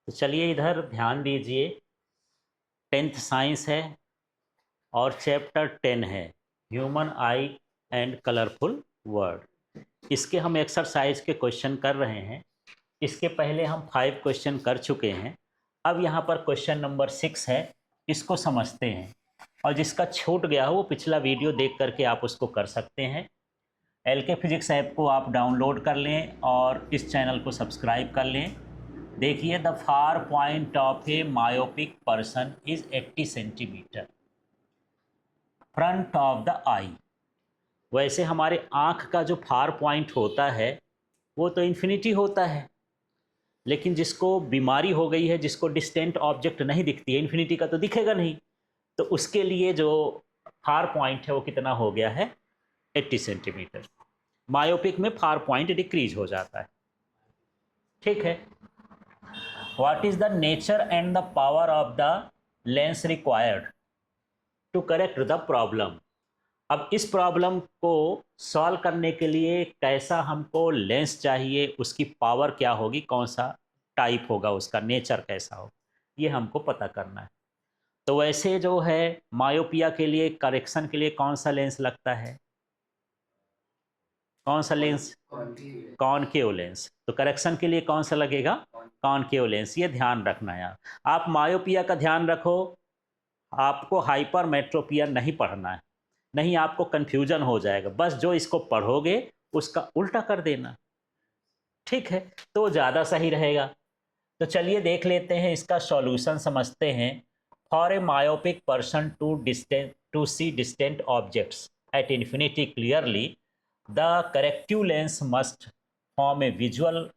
तो चलिए इधर ध्यान दीजिए, 10th साइंस है और चैप्टर 10 है human I and colourful word. इसके हम एक्सरसाइज के क्वेश्चन कर रहे हैं। इसके पहले हम 5 क्वेश्चन कर चुके हैं। अब यहाँ पर क्वेश्चन नंबर 6 है, इसको समझते हैं। और जिसका छूट गया हो वो पिछला वीडियो देख करके आप उसको कर सकते हैं। एलके फिजिक्स ऐप को आप डाउनलोड कर लें और इस चैनल को सब्सक्राइब कर लें। देखिए, the far point of a myopic person is 80 centimetre front of the eye. वैसे हमारे आँख का जो फार पॉइंट होता है वो तो इन्फिनिटी होता है, लेकिन जिसको बीमारी हो गई है, जिसको डिस्टेंट ऑब्जेक्ट नहीं दिखती है, इन्फिनिटी का तो दिखेगा नहीं, तो उसके लिए जो फार पॉइंट है वो कितना हो गया है, 80 सेंटीमीटर। मायोपिक में फार पॉइंट डिक्रीज हो जाता है। ठीक है। What is the nature and the power of the lens required to correct the problem. अब इस प्रॉब्लम को सॉल्व करने के लिए कैसा हमको लेंस चाहिए, उसकी पावर क्या होगी, कौन सा टाइप होगा, उसका नेचर कैसा हो, ये हमको पता करना है। तो वैसे जो है मायोपिया के लिए करेक्शन के लिए कौन सा लेंस लगता है, कौन सा लेंस, कॉनकेव लेंस। तो करेक्शन के लिए कौन सा लगेगा, कॉनकेव लेंस। ये ध्यान रखना यार। आप मायोपिया का ध्यान रखो, आपको हाइपरमेट्रोपिया नहीं पढ़ना है, नहीं आपको कंफ्यूजन हो जाएगा। बस जो इसको पढ़ोगे उसका उल्टा कर देना, ठीक है, तो ज़्यादा सही रहेगा। तो चलिए देख लेते हैं, इसका सॉल्यूशन समझते हैं। For a myopic person to see distant objects at infinity clearly, the corrective lens must form a visual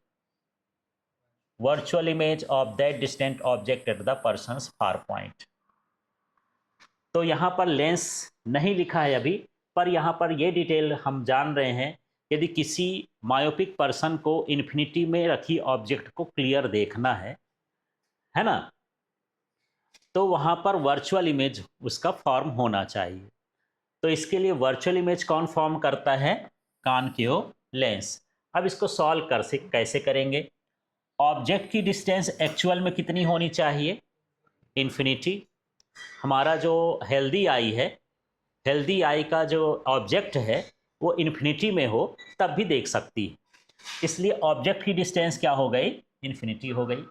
virtual image of that distant object at the person's far point. तो यहाँ पर लेंस नहीं लिखा है अभी, पर यहाँ पर ये डिटेल हम जान रहे हैं, यदि किसी मायोपिक पर्सन को इन्फिनिटी में रखी ऑब्जेक्ट को क्लियर देखना है ना, तो वहाँ पर वर्चुअल इमेज उसका फॉर्म होना चाहिए। तो इसके लिए वर्चुअल इमेज कौन फॉर्म करता है, कॉनकेव लेंस। अब इसको सॉल्व कैसे करेंगे। ऑब्जेक्ट की डिस्टेंस एक्चुअल में कितनी होनी चाहिए, इन्फिनिटी। हमारा जो हेल्दी आई है, हेल्दी आई का जो ऑब्जेक्ट है वो इन्फिनिटी में हो तब भी देख सकती है, इसलिए ऑब्जेक्ट की डिस्टेंस क्या हो गई, इन्फिनिटी हो गई।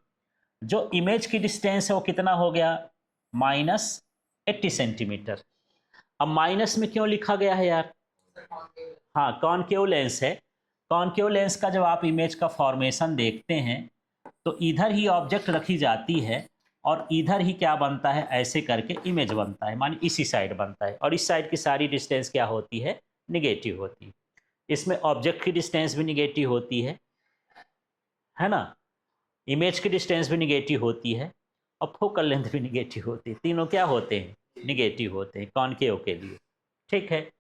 जो इमेज की डिस्टेंस है वो कितना हो गया, -80 सेंटीमीटर। अब माइनस में क्यों लिखा गया है यार, हाँ कॉनकेव लेंस है। कॉनकेव लेंस का जब आप इमेज का फॉर्मेशन देखते हैं तो इधर ही ऑब्जेक्ट रखी जाती है और इधर ही क्या बनता है, ऐसे करके इमेज बनता है, माने इसी साइड बनता है, और इस साइड की सारी डिस्टेंस क्या होती है, निगेटिव होती है। इसमें ऑब्जेक्ट की डिस्टेंस भी निगेटिव होती है ना, इमेज की डिस्टेंस भी निगेटिव होती है और फोकल लेंथ भी निगेटिव होती है। तीनों क्या होते हैं, निगेटिव होते हैं कॉनकेव के लिए। ठीक है।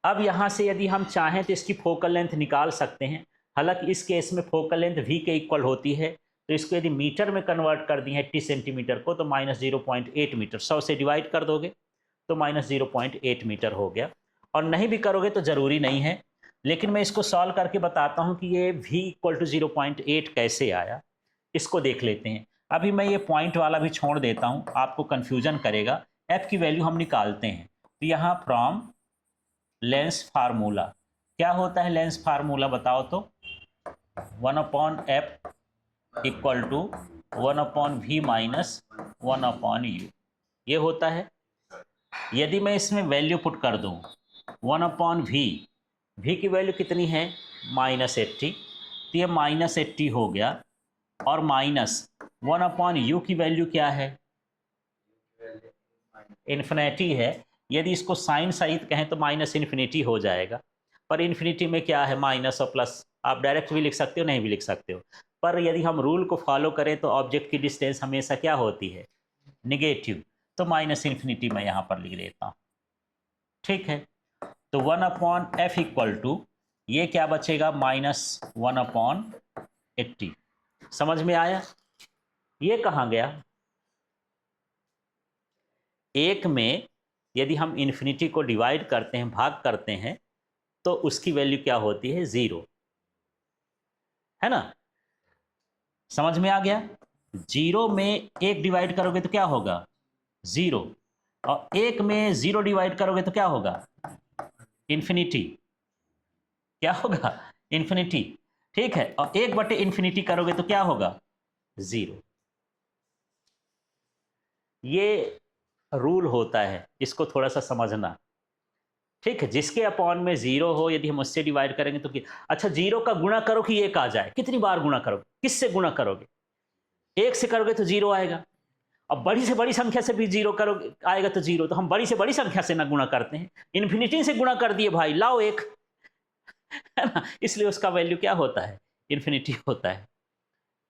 अब यहाँ से यदि हम चाहें तो इसकी फोकल लेंथ निकाल सकते हैं। हालांकि इस केस में फोकल लेंथ v के इक्वल होती है, तो इसको यदि मीटर में कन्वर्ट कर दिए 80 सेंटीमीटर को, तो -0.8 मीटर, 100 से डिवाइड कर दोगे तो -0.8 मीटर हो गया। और नहीं भी करोगे तो ज़रूरी नहीं है, लेकिन मैं इसको सॉल्व करके बताता हूँ कि ये v = 0.8 कैसे आया, इसको देख लेते हैं। अभी मैं ये पॉइंट वाला भी छोड़ देता हूँ, आपको कन्फ्यूजन करेगा। f की वैल्यू हम निकालते हैं, तो यहाँ फ्रॉम लेंस फार्मूला, क्या होता है लेंस फार्मूला बताओ तो, 1/f = 1/v - 1/u, ये होता है। यदि मैं इसमें वैल्यू पुट कर दूं 1/v, v की वैल्यू कितनी है, -80, तो ये -80 हो गया, और -1/u की वैल्यू क्या है, इन्फिनिटी है। यदि इसको साइन सहित कहें तो -इन्फिनिटी हो जाएगा, पर इन्फिनिटी में क्या है, माइनस और प्लस, आप डायरेक्ट भी लिख सकते हो, नहीं भी लिख सकते हो। पर यदि हम रूल को फॉलो करें तो ऑब्जेक्ट की डिस्टेंस हमेशा क्या होती है, निगेटिव, तो -इन्फिनिटी मैं यहाँ पर लिख देता हूँ। ठीक है। तो 1/f = ये क्या बचेगा, -1/80। समझ में आया, ये कहाँ गया। एक में यदि हम इन्फिनिटी को डिवाइड करते हैं, भाग करते हैं, तो उसकी वैल्यू क्या होती है, 0, है ना। समझ में आ गया। 0 में 1 डिवाइड करोगे तो क्या होगा 0, और 1 में 0 डिवाइड करोगे तो क्या होगा इन्फिनिटी, क्या होगा इन्फिनिटी। ठीक है, और 1/इन्फिनिटी करोगे तो क्या होगा 0। ये रूल होता है, इसको थोड़ा सा समझना। ठीक है, जिसके अपॉन में 0 हो यदि हम उससे डिवाइड करेंगे तो अच्छा 0 का गुणा करो कि 1 आ जाए, कितनी बार गुणा करोगे, किससे गुणा करोगे, 1 से करोगे तो 0 आएगा। अब बड़ी से बड़ी संख्या से भी 0 करोगे आएगा तो 0, तो हम बड़ी से बड़ी संख्या से ना गुणा करते हैं, इन्फिनिटी से गुणा कर दिए भाई, लाओ 1, है ना, इसलिए उसका वैल्यू क्या होता है इन्फिनिटी होता है।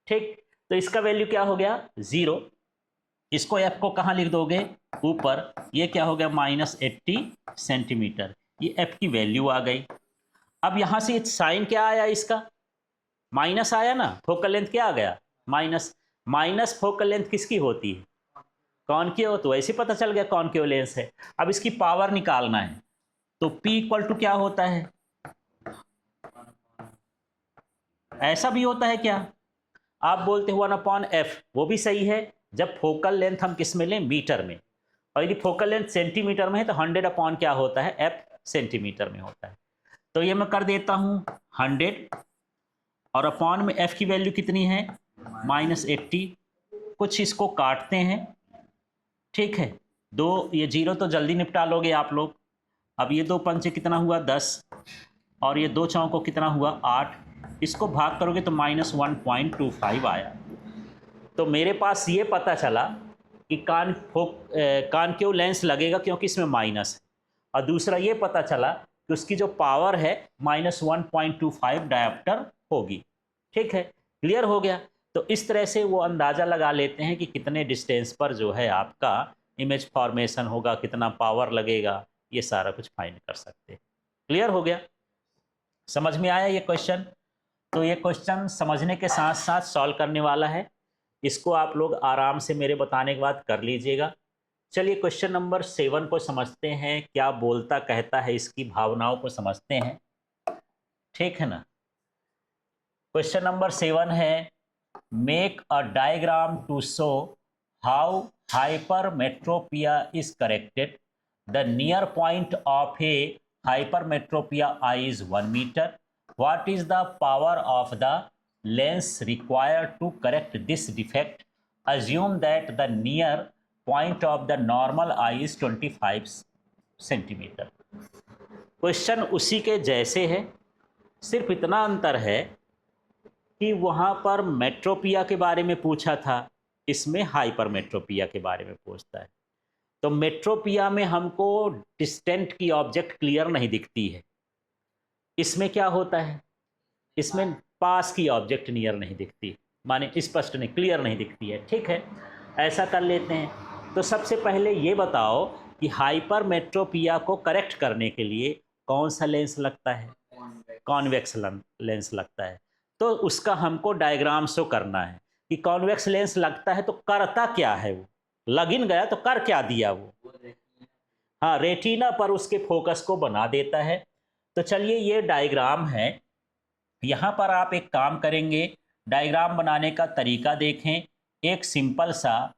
ठीक, तो इसका वैल्यू क्या हो गया 0। इसको एफ को कहाँ लिख दोगे ऊपर, ये क्या हो गया -80 सेंटीमीटर, ये एफ की वैल्यू आ गई। अब यहां से साइन क्या आया, इसका माइनस आया ना, फोकल लेंथ क्या आ गया माइनस। माइनस फोकल लेंथ किसकी होती है कॉनकेव, तो ऐसे पता चल गया कॉनकेव लेंस है। अब इसकी पावर निकालना है, तो P इक्वल टू क्या होता है, ऐसा भी होता है क्या, आप बोलते हो 1/f, वो भी सही है जब फोकल लेंथ हम किस में लें मीटर में, और यदि फोकल लेंथ सेंटीमीटर में है तो 100 क्या होता है f सेंटीमीटर में होता है। तो ये मैं कर देता हूं 100, और अपॉन में f की वैल्यू कितनी है -80। कुछ इसको काटते हैं, ठीक है, दो ये 0 तो जल्दी निपटा लोगे आप लोग। अब ये 2 पंचे कितना हुआ 10, और ये 2 चौकों कितना हुआ 8, इसको भाग करोगे तो -1.25 आया। तो मेरे पास ये पता चला कि कॉनकेव लेंस लगेगा क्योंकि इसमें माइनस है, और दूसरा ये पता चला कि उसकी जो पावर है -1.25 डायोप्टर होगी। ठीक है, क्लियर हो गया। तो इस तरह से वो अंदाज़ा लगा लेते हैं कि कितने डिस्टेंस पर जो है आपका इमेज फॉर्मेशन होगा, कितना पावर लगेगा, ये सारा कुछ फाइंड कर सकते हैं। क्लियर हो गया, समझ में आया ये क्वेश्चन। तो ये क्वेश्चन समझने के साथ साथ सॉल्व करने वाला है, इसको आप लोग आराम से मेरे बताने के बाद कर लीजिएगा। चलिए क्वेश्चन नंबर 7 को समझते हैं, क्या बोलता कहता है, इसकी भावनाओं को समझते हैं। ठीक है ना, क्वेश्चन नंबर 7 है, make a diagram to show how hypermetropia is corrected. The near point of a hypermetropia eye is 1 meter. What is the power of the lens required to correct this defect? Assume that the near point of the normal eye is 25 centimetre. Question उसी के जैसे है, सिर्फ इतना अंतर है कि वहाँ पर मेट्रोपिया के बारे में पूछा था, इसमें हाइपरमेट्रोपिया के बारे में पूछता है। तो मेट्रोपिया में हमको डिस्टेंट की ऑब्जेक्ट क्लियर नहीं दिखती है, इसमें क्या होता है, इसमें पास की ऑब्जेक्ट नियर नहीं दिखती, माने स्पष्ट नहीं, क्लियर नहीं दिखती है। ठीक है, ऐसा कर लेते हैं। तो सबसे पहले ये बताओ कि हाइपरमेट्रोपिया को करेक्ट करने के लिए कौन सा लेंस लगता है, कॉन्वेक्स लेंस लगता है। तो उसका हमको डायग्राम शो करना है कि कॉन्वेक्स लेंस लगता है तो करता क्या है, वो लग इन गया तो कर क्या दिया वो, हाँ रेटिना पर उसके फोकस को बना देता है। तो चलिए ये डायग्राम है, यहाँ पर आप एक काम करेंगे, डायग्राम बनाने का तरीका देखें। एक सिंपल सा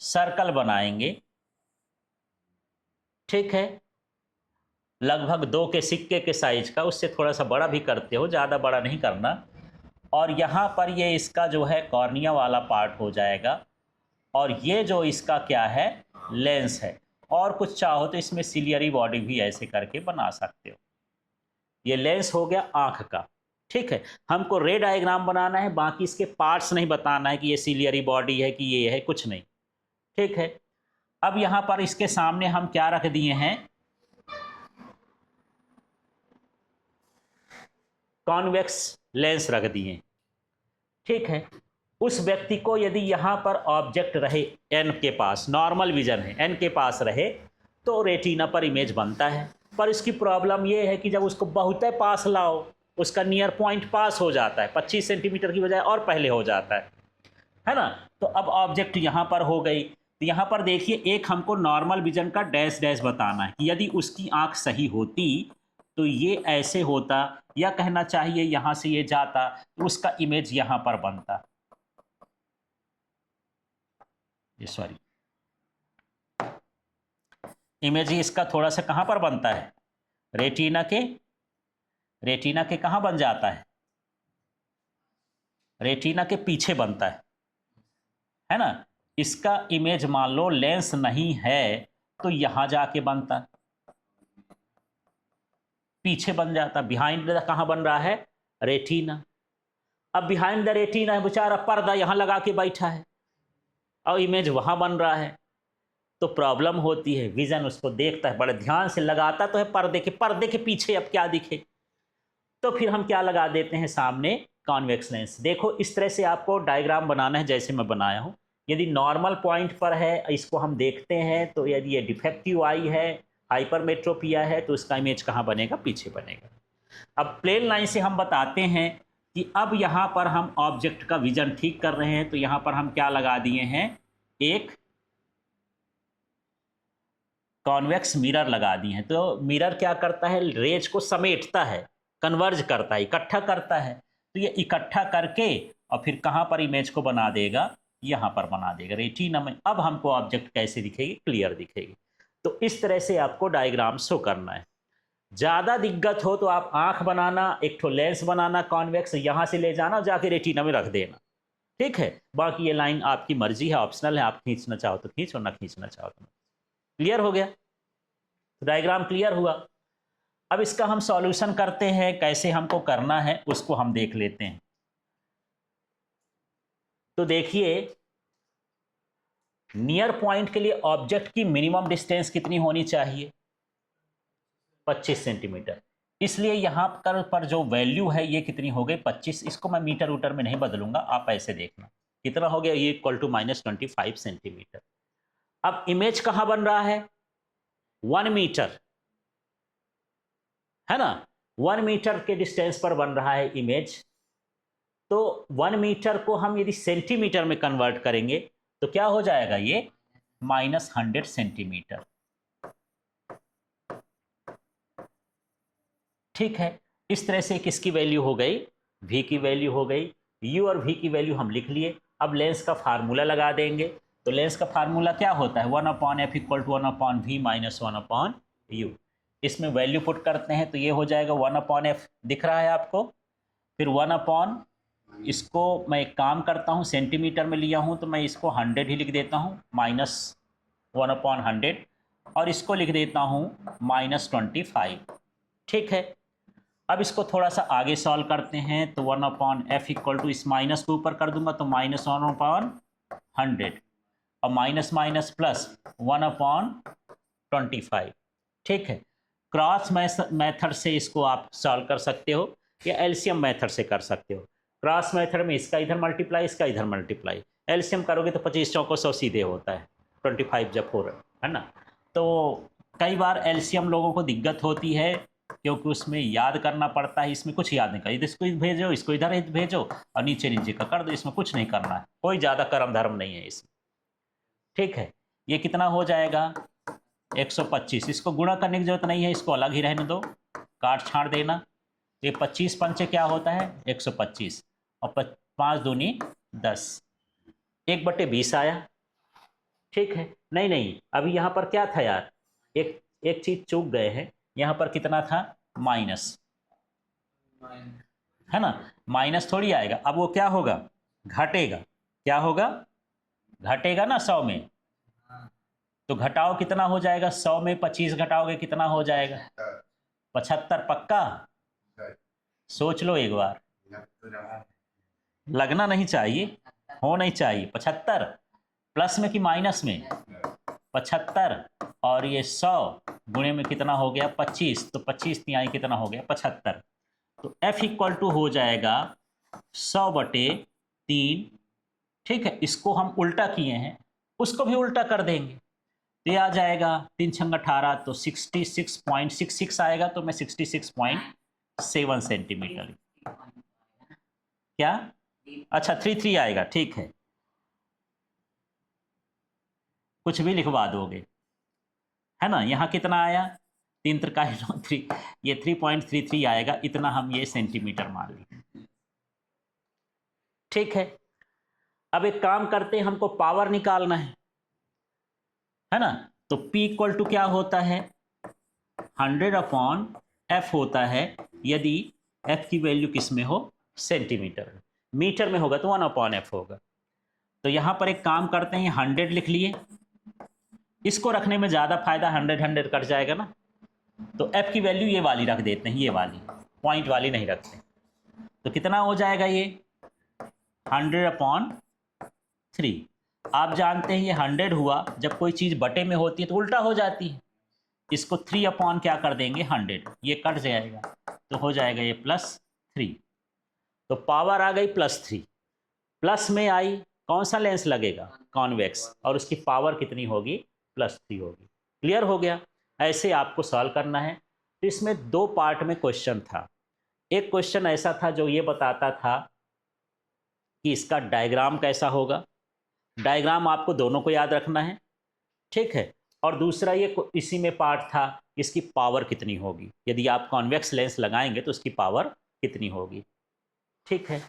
सर्कल बनाएंगे, ठीक है, लगभग 2 के सिक्के के साइज का, उससे थोड़ा सा बड़ा भी करते हो, ज़्यादा बड़ा नहीं करना। और यहाँ पर ये इसका जो है कॉर्निया वाला पार्ट हो जाएगा, और ये जो इसका क्या है लेंस है, और कुछ चाहो तो इसमें सिलियरी बॉडी भी ऐसे करके बना सकते हो। ये लेंस हो गया आँख का। ठीक है, हमको रे डायग्राम बनाना है, बाकी इसके पार्ट्स नहीं बताना है कि ये सिलियरी बॉडी है कि ये है, कुछ नहीं। ठीक है, अब यहाँ पर इसके सामने हम क्या रख दिए हैं, कॉन्वेक्स लेंस रख दिए। ठीक है, उस व्यक्ति को यदि यहाँ पर ऑब्जेक्ट रहे एन के पास, नॉर्मल विजन है, एन के पास रहे तो रेटिना पर इमेज बनता है। पर इसकी प्रॉब्लम ये है कि जब उसको बहुत पास लाओ, उसका नियर पॉइंट पास हो जाता है, 25 सेंटीमीटर की बजाय और पहले हो जाता है ना। तो अब ऑब्जेक्ट यहाँ पर हो गई, तो यहाँ पर देखिए एक हमको नॉर्मल विजन का डैश डैश बताना है कि यदि उसकी आँख सही होती तो ये ऐसे होता, या कहना चाहिए यहाँ से ये जाता तो उसका इमेज यहाँ पर बनता। ये सॉरी इमेज इसका थोड़ा सा कहाँ पर बनता है, रेटिना के कहाँ बन जाता है, रेटिना के पीछे बनता है ना। इसका इमेज मान लो लेंस नहीं है तो यहां जाके बनता, पीछे बन जाता, बिहाइंड द कहां बन रहा है, रेटिना। अब बिहाइंड द रेटिना है बेचारा, पर्दा यहां लगा के बैठा है और इमेज वहां बन रहा है, तो प्रॉब्लम होती है। विजन उसको देखता है, बड़े ध्यान से लगाता तो है पर्दे के पीछे अब क्या दिखे, तो फिर हम क्या लगा देते हैं सामने, कॉन्वेक्स लेंस। देखो इस तरह से आपको डायग्राम बनाना है जैसे मैं बनाया हूं। यदि नॉर्मल पॉइंट पर है इसको हम देखते हैं, तो यदि ये डिफेक्टिव आई है, हाइपरमेट्रोपिया है, तो इसका इमेज कहाँ बनेगा, पीछे बनेगा। अब प्लेन लाइन से हम बताते हैं कि अब यहाँ पर हम ऑब्जेक्ट का विजन ठीक कर रहे हैं, तो यहाँ पर हम क्या लगा दिए हैं, एक कॉन्वेक्स मिरर लगा दिए हैं। तो मिरर क्या करता है, रेज को समेटता है, कन्वर्ज करता है, इकट्ठा करता है। तो ये इकट्ठा करके और फिर कहाँ पर इमेज को बना देगा, यहाँ पर बना देगा रेटिना में। अब हमको ऑब्जेक्ट कैसे दिखेगी, क्लियर दिखेगी। तो इस तरह से आपको डायग्राम शो करना है। ज़्यादा दिक्कत हो तो आप आंख बनाना, एक ठो लेंस बनाना कॉन्वेक्स, यहाँ से ले जाना जाके रेटिना में रख देना, ठीक है। बाकी ये लाइन आपकी मर्जी है, ऑप्शनल है, आप खींचना चाहो तो खींचो, ना खींचना चाहो तो। क्लियर हो गया, तो डायग्राम क्लियर हुआ। अब इसका हम सॉल्यूशन करते हैं, कैसे हमको करना है उसको हम देख लेते हैं। तो देखिए नियर पॉइंट के लिए ऑब्जेक्ट की मिनिमम डिस्टेंस कितनी होनी चाहिए, 25 सेंटीमीटर। इसलिए यहां पर जो वैल्यू है ये कितनी हो गई, 25। इसको मैं मीटर उटर में नहीं बदलूंगा, आप ऐसे देखना कितना हो गया, ये इक्वल टू -25 सेंटीमीटर। अब इमेज कहां बन रहा है, 1 मीटर, है ना, 1 मीटर के डिस्टेंस पर बन रहा है इमेज। तो 1 मीटर को हम यदि सेंटीमीटर में कन्वर्ट करेंगे तो क्या हो जाएगा, ये -100 सेंटीमीटर, ठीक है। इस तरह से किसकी वैल्यू हो गई, v की वैल्यू हो गई। u और v की वैल्यू हम लिख लिए। अब लेंस का फार्मूला लगा देंगे। तो लेंस का फार्मूला क्या होता है, 1/f = 1/v - 1/u। इसमें वैल्यू पुट करते हैं तो ये हो जाएगा 1/f, दिख रहा है आपको। फिर 1/, इसको मैं एक काम करता हूँ, सेंटीमीटर में लिया हूँ तो मैं इसको 100 ही लिख देता हूँ, -1/100, और इसको लिख देता हूँ -25, ठीक है। अब इसको थोड़ा सा आगे सॉल्व करते हैं। तो 1/f = इस माइनस को ऊपर कर दूंगा तो -1/100, और माइनस माइनस प्लस 1/25, ठीक है। क्रॉस मेथड से इसको आप सॉल्व कर सकते हो या एलसीएम मेथड से कर सकते हो। क्रॉस मेथड में इसका इधर मल्टीप्लाई, इसका इधर मल्टीप्लाई, एलसीएम करोगे तो 25 चौको 100 सीधे होता है, 25 जब 4 है ना। तो कई बार एलसीएम लोगों को दिक्कत होती है क्योंकि उसमें याद करना पड़ता है। इसमें कुछ याद नहीं करना, इसको भेजो, इसको इधर भेजो और नीचे नीचे का कर दो, इसमें कुछ नहीं करना है, कोई ज़्यादा कर्म धर्म नहीं है इसमें, ठीक है। ये कितना हो जाएगा, 125। इसको गुणा करने की जरूरत नहीं है, इसको अलग ही रहने दो, काट छाड़ देना। ये 25 पंचे क्या होता है, 125, और 5 दूनी 10, 1/20 आया, ठीक है। नहीं नहीं, अभी यहाँ पर क्या था यार, एक चीज चूक गए हैं। यहाँ पर कितना था, माइनस, है ना, माइनस थोड़ी आएगा। अब वो क्या होगा, घटेगा, क्या होगा, घटेगा ना 100 में। तो घटाओ कितना हो जाएगा, 100 में 25 घटाओगे कितना हो जाएगा, 75, पक्का, सोच लो एक बार, लगना नहीं चाहिए, हो नहीं चाहिए। 75 प्लस में कि माइनस में, 75, और ये 100 गुणे में कितना हो गया, 25, तो 25 तिहाई कितना हो गया, 75। तो F = हो जाएगा 100/3, ठीक है। इसको हम उल्टा किए हैं, उसको भी उल्टा कर देंगे तो ये आ जाएगा 3 × 18, तो 66.66 आएगा। तो मैं 66.7 सेंटीमीटर, क्या, अच्छा 33 आएगा, ठीक है, कुछ भी लिखवा दोगे, है ना। यहाँ कितना आया, 3 × 3, ये 3.33 आएगा, इतना हम ये सेंटीमीटर मान लिए, ठीक है। अब एक काम करते हैं, हमको पावर निकालना है। है ना। तो P इक्वल टू क्या होता है, 100/f होता है यदि f की वैल्यू किस में हो, सेंटीमीटर। मीटर में होगा तो 1/f होगा। तो यहाँ पर एक काम करते हैं, 100 लिख लिए, इसको रखने में ज़्यादा फायदा, 100 कट जाएगा ना, तो f की वैल्यू ये वाली रख देते हैं, ये वाली पॉइंट वाली नहीं रखते। तो कितना हो जाएगा ये 100/3। आप जानते हैं ये 100 हुआ, जब कोई चीज़ बटे में होती है तो उल्टा हो जाती है, इसको 3 क्या कर देंगे 100, ये कट जाएगा तो हो जाएगा ये +3। तो पावर आ गई +3, प्लस में आई, कौन सा लेंस लगेगा, कॉन्वेक्स, और उसकी पावर कितनी होगी, +3 होगी। क्लियर हो गया। ऐसे आपको सॉल्व करना है। तो इसमें 2 पार्ट में क्वेश्चन था। एक क्वेश्चन ऐसा था जो ये बताता था कि इसका डायग्राम कैसा होगा, डायग्राम आपको दोनों को याद रखना है, ठीक है। और दूसरा ये इसी में पार्ट था, इसकी पावर कितनी होगी, यदि आप कॉन्वेक्स लेंस लगाएंगे तो उसकी पावर कितनी होगी, ठीक है।